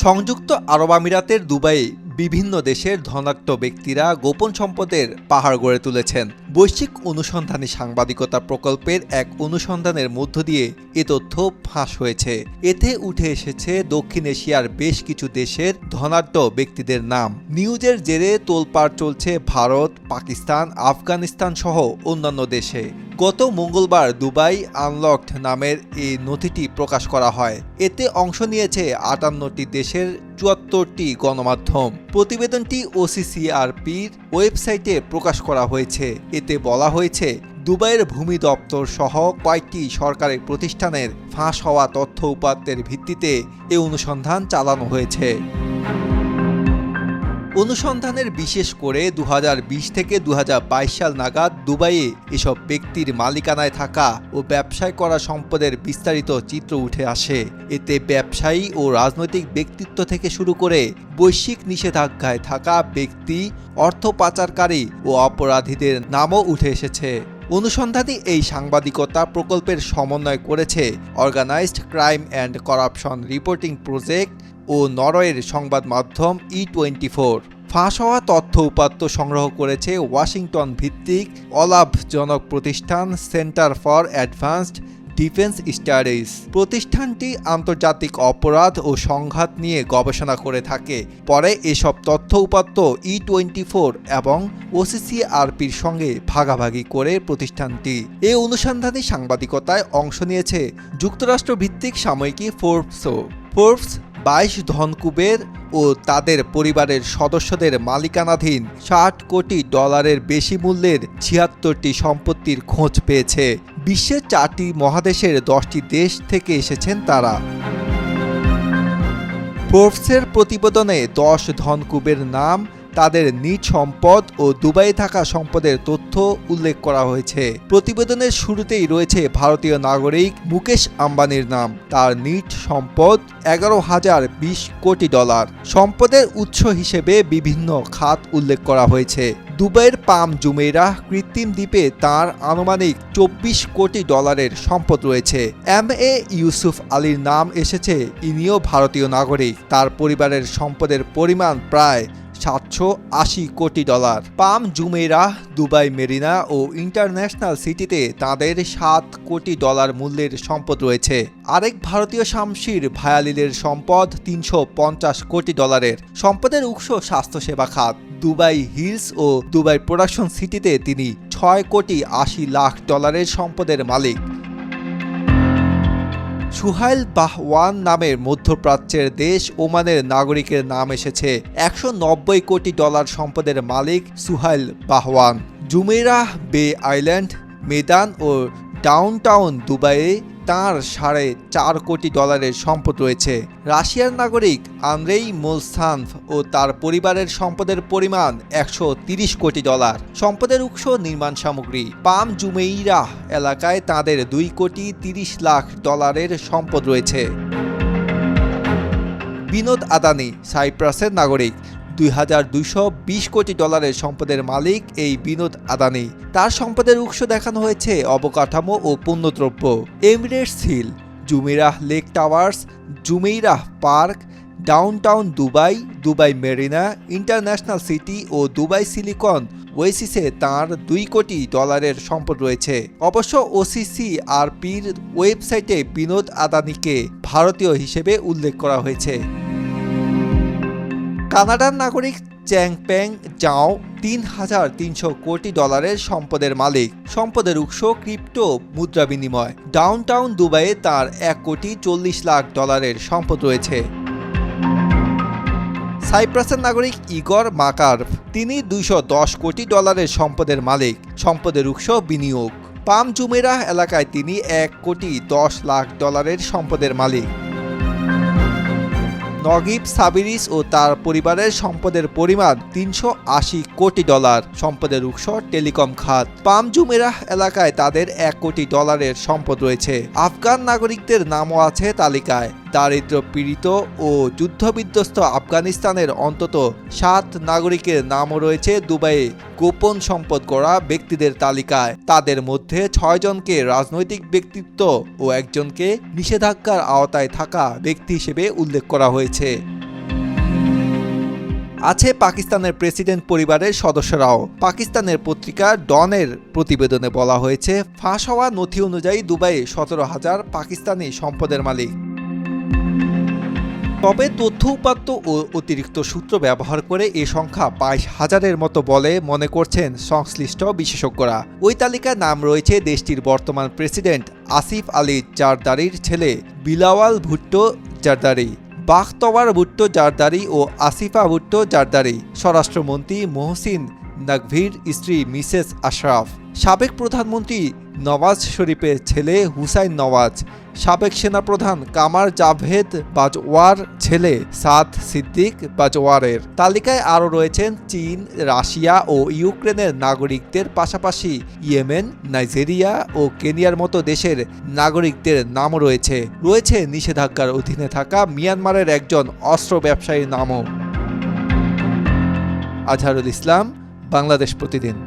সংযুক্ত আরব আমিরাতের দুবাইয়ে বিভিন্ন দেশের ধনাঢ্য ব্যক্তিরা গোপন সম্পদের পাহাড় গড়ে তুলেছেন। বৈশ্বিক অনুসন্ধানী সাংবাদিকতা প্রকল্পের এক অনুসন্ধানের মধ্য দিয়ে এ তথ্য ফাঁস হয়েছে। এতে উঠে এসেছে দক্ষিণ এশিয়ার বেশ কিছু দেশের ধনাঢ্য ব্যক্তিদের নাম। নিউজের জেরে তোলপাড় চলছে ভারত, পাকিস্তান, আফগানিস্তান সহ অন্যান্য দেশে। গত মঙ্গলবার দুবাই আনলকড নামের এই নথিটি প্রকাশ করা হয়। এতে অংশ নিয়েছে ৫৮টি দেশের ৭৪টি গণমাধ্যম। প্রতিবেদনটি ওসিসিআরপির ওয়েবসাইটে প্রকাশ করা হয়েছে। এতে বলা হয়েছে, দুবাইয়ের ভূমি দপ্তর সহ কয়েকটি সরকারি প্রতিষ্ঠানের ফাঁস হওয়া তথ্য উপাত্তের ভিত্তিতে এ অনুসন্ধান চালানো হয়েছে। অনুসন্ধানের বিশেষ করে ২০২০ থেকে ২০২২ সাল নাগাদ দুবাইয়ে এসব ব্যক্তির মালিকানায় থাকা ও ব্যবসায় করা সম্পদের বিস্তারিত চিত্র উঠে আসে। এতে ব্যবসায়ী ও রাজনৈতিক ব্যক্তিত্ব থেকে শুরু করে বৈশ্বিক নিষেধাজ্ঞায় থাকা ব্যক্তি, অর্থ পাচারকারী ও অপরাধীদের নামও উঠে এসেছে। অনুসন্ধানী এই সাংবাদিকতা প্রকল্পের সমন্বয় করেছে organized crime and corruption reporting project ও নরওয়ের সংবাদ মাধ্যম E24। ফাঁস হওয়া তথ্য উপাত্ত সংগ্রহ করেছে ওয়াশিংটন ভিত্তিক অলাভজনক প্রতিষ্ঠান centre for advanced defence studies. প্রতিষ্ঠানটি আন্তর্জাতিক অপরাধ ও সংঘাত নিয়ে গবেষণা করে থাকে। পরে এসব তথ্য উপাত্ত E24 এবং ওসিসিআরপির সঙ্গে ভাগাভাগি করে প্রতিষ্ঠানটি। এই অনুসন্ধানী সাংবাদিকতায় অংশ নিয়েছে যুক্তরাষ্ট্র ভিত্তিক সাময়িকী ফোর্বসও। ফোর্বস ২২ ধনকুবের ও তাদের পরিবারের সদস্যদের মালিকানাধীন $৬০ কোটি বেশি মূল্যের ৭৬টি সম্পত্তির খোঁজ পেয়েছে। বিশ্বের ৪টি মহাদেশের ১০টি দেশ থেকে এসেছেন তারা। ফোর্বসের প্রতিবেদনে ১০ ধনকুবের নাম, তাদের নিজ সম্পদ ও দুবাইয়ে থাকা সম্পদের তথ্য উল্লেখ করা হয়েছে। প্রতিবেদনের শুরুতেই রয়েছে ভারতীয় নাগরিক মুকেশ আম্বানির নাম। তার নিজ সম্পদ $১১,০২০ কোটি। সম্পদের উৎস হিসেবে বিভিন্ন খাত উল্লেখ করা হয়েছে। দুবাইয়ের পাম জুমেইরাহ কৃত্রিম দ্বীপে তাঁর আনুমানিক $২৪ কোটি সম্পদ রয়েছে। MA ইউসুফ আলীর নাম এসেছে, ইনিও ভারতীয় নাগরিক। তার পরিবারের সম্পদের পরিমাণ প্রায় $৭৮০ কোটি। পাম জুমেইরাহ দুবাই মেরিনা ও ইন্টারন্যাশনাল সিটিতে তাঁদের $৭ কোটি মূল্যের সম্পদ রয়েছে। আরেক ভারতীয় শামশির ভায়ালিলের সম্পদ $৩৫০ কোটি। সম্পদের উৎস স্বাস্থ্যসেবা খাত। দুবাই হিলস ও দুবাই প্রোডাকশন সিটিতে তিনি $৬,৮০,০০,০০০ সম্পদের মালিক। সুহাইল বাহওয়ান নামের মধ্যপ্রাচ্যের দেশ ওমানের নাগরিকের নাম এসেছে। $১৯০ কোটি সম্পদের মালিক সুহাইল বাহওয়ান। জুমেইরাহ বে আইল্যান্ড, মেদান ও ডাউনটাউন দুবাইয়ে তাঁর $৪.৫ কোটি সম্পদ রয়েছে। রাশিয়ার নাগরিক আন্দ্রেই মোলসানভ ও তার পরিবারের সম্পদের পরিমাণ $১৩০ কোটি। সম্পদের উৎস নির্মাণ সামগ্রী। পাম জুমেইরাহ এলাকায় তাঁদের $2,30,০০,০০০ সম্পদ রয়েছে। বিনোদ আদানি সাইপ্রাসের নাগরিক। $২,২২০ কোটি সম্পদের মালিক এই বিনোদ আদানি। তার সম্পদের উৎস দেখানো হয়েছে অবকাঠামো ও পণ্যদ্রব্য। Emirates hill, Jumeirah lake towers, Jumeirah park, downtown Dubai, Dubai marina, international city ও দুবাই সিলিকন ওয়েসিসে তাঁর $2 কোটি সম্পদ রয়েছে। অবশ্য ওসিসিআরপির ওয়েবসাইটে বিনোদ আদানিকে ভারতীয় হিসেবে উল্লেখ করা হয়েছে। কানাডার নাগরিক চ্যাংপেং জাও $৩,৩০০ কোটি সম্পদের মালিক। সম্পদের উৎস ক্রিপ্টো মুদ্রা বিনিময়। ডাউনটাউন দুবাইয়ে তার $1,40,00,000 সম্পদ রয়েছে। সাইপ্রাসের নাগরিক ইগর মাকারভ, তিনি $210 কোটি সম্পদের মালিক। সম্পদের উৎস বিনিয়োগ। পাম জুমেইরাহ এলাকায় তিনি $1,10,00,000 সম্পদের মালিক। নগিব সাবিরিস ও তার পরিবারের সম্পদের পরিমাণ $৩৮০ কোটি। সম্পদের উৎস টেলিকম খাত। পাম জুমেইরাহ এলাকায় তাদের $1 কোটি সম্পদ রয়েছে। আফগান নাগরিকদের নামও আছে তালিকায়। দারিদ্র পীড়িত ও যুদ্ধবিধ্বস্ত আফগানিস্তানের অন্তত 7 নাগরিকের নামও রয়েছে দুবাইয়ে গোপন সম্পদ গড়া ব্যক্তিদের তালিকায়। তাদের মধ্যে 6 জনকে রাজনৈতিক ব্যক্তিত্ব ও একজনকে নিষেধাজ্ঞার আওতায় থাকা ব্যক্তি হিসেবে উল্লেখ করা হয়েছে। আছে পাকিস্তানের প্রেসিডেন্ট পরিবারের সদস্যরাও। পাকিস্তানের পত্রিকা ডনের প্রতিবেদনে বলা হয়েছে, ফাঁস হওয়া নথি অনুযায়ী দুবাইয়ে 17,000 পাকিস্তানি সম্পদের মালিক। তবে তথ্য উপাত্ত ও অতিরিক্ত সূত্র ব্যবহার করে এ সংখ্যা 22,000-এর মতো বলে মনে করছেন সংশ্লিষ্ট বিশেষজ্ঞরা। ওই তালিকায় নাম রয়েছে দেশটির বর্তমান প্রেসিডেন্ট আসিফ আলী জারদারির ছেলে বিলাওয়াল ভুট্টো জারদারি, বাখতওয়ার ভুট্টো জারদারি ও আসিফা ভুট্টো জারদারি, স্বরাষ্ট্রমন্ত্রী মোহসিন নাকভির স্ত্রী মিসেস আশরাফ, সাবেক প্রধানমন্ত্রী নওয়াজ শরীফের ছেলে হুসাইন নওয়াজ, সাবেক সেনাপ্রধান কামার জাভেদ বাজওয়ার ছেলে সাদ সিদ্দিক বাজওয়ারের। তালিকায় আরও রয়েছেন চীন, রাশিয়া ও ইউক্রেনের নাগরিকদের পাশাপাশি ইয়েমেন, নাইজেরিয়া ও কেনিয়ার মতো দেশের নাগরিকদের নামও রয়েছে নিষেধাজ্ঞার অধীনে থাকা মিয়ানমারের একজন অস্ত্র ব্যবসায়ীর নামও। আজহারুল ইসলাম, বাংলাদেশ প্রতিদিন।